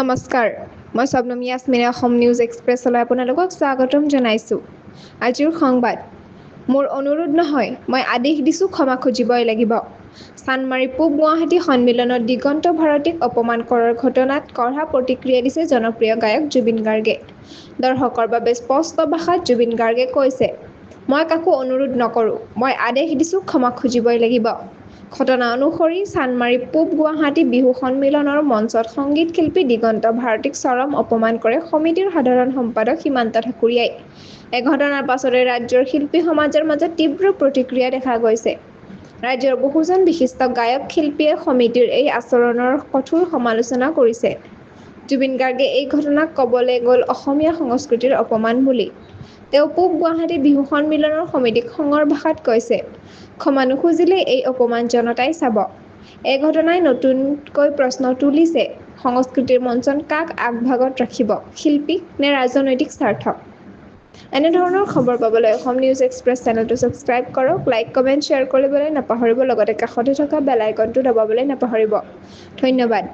নমস্কাৰ, মই স্বপ্নম ইয়াছমিনে অসম নিউজ এক্সপ্ৰেছলৈ আপোনালোকক স্বাগতম জনাইছোঁ। আজিৰ সংবাদ, মোৰ অনুৰোধ নহয়, মই আদেশ দিছোঁ, ক্ষমা খুজিবই লাগিব। চানমাৰী পূব গুৱাহাটী সন্মিলনত দিগন্ত ভাৰতীক অপমান কৰাৰ ঘটনাত কড়া প্ৰতিক্ৰিয়া দিছে জনপ্ৰিয় গায়ক জুবিন গাৰ্গে। দৰ্শকৰ বাবে স্পষ্ট ভাষাত জুবিন গাৰ্গে কৈছে, মই কাকো অনুৰোধ নকৰোঁ, মই আদেশ দিছোঁ, ক্ষমা খুজিবই লাগিব। ঘটনা অনুসৰি চানমাৰী পূব গুৱাহাটী বিহু সন্মিলনৰ মঞ্চত সংগীত শিল্পী দিগন্ত ভাৰতীক চৰম অপমান কৰে সমিতিৰ সাধাৰণ সম্পাদক সীমান্ত ঠাকুৰীয়াই। এই ঘটনাৰ পাছতে ৰাজ্যৰ শিল্পী সমাজৰ মাজত তীব্ৰ প্ৰতিক্ৰিয়া দেখা গৈছে। ৰাজ্যৰ বহুজন বিশিষ্ট গায়ক শিল্পীয়ে সমিতিৰ এই আচৰণৰ কঠোৰ সমালোচনা কৰিছে। জুবিন গাৰ্গে এই ঘটনাক ক'বলৈ গ'ল অসমীয়া সংস্কৃতিৰ অপমান বুলি। তেওঁ পূব গুৱাহাটী বিহু সন্মিলনৰ সমিতিক খঙৰ ভাষাত কৈছে, ক্ষমা নুখুজিলে এই অপমান জনতাই চাব। এই ঘটনাই নতুনকৈ প্ৰশ্ন তুলিছে, সংস্কৃতিৰ মঞ্চন কাক আগভাগত ৰাখিব, শিল্পী নে ৰাজনৈতিক স্বাৰ্থ? এনেধৰণৰ খবৰ পাবলৈ অসম নিউজ এক্সপ্ৰেছ চেনেলটো ছাবস্ক্ৰাইব কৰক, লাইক, কমেণ্ট, শ্বেয়াৰ কৰিবলৈ নাপাহৰিব, লগতে কাষতে থকা বেল আইকনটো দবাবলৈ নাপাহৰিব। ধন্যবাদ।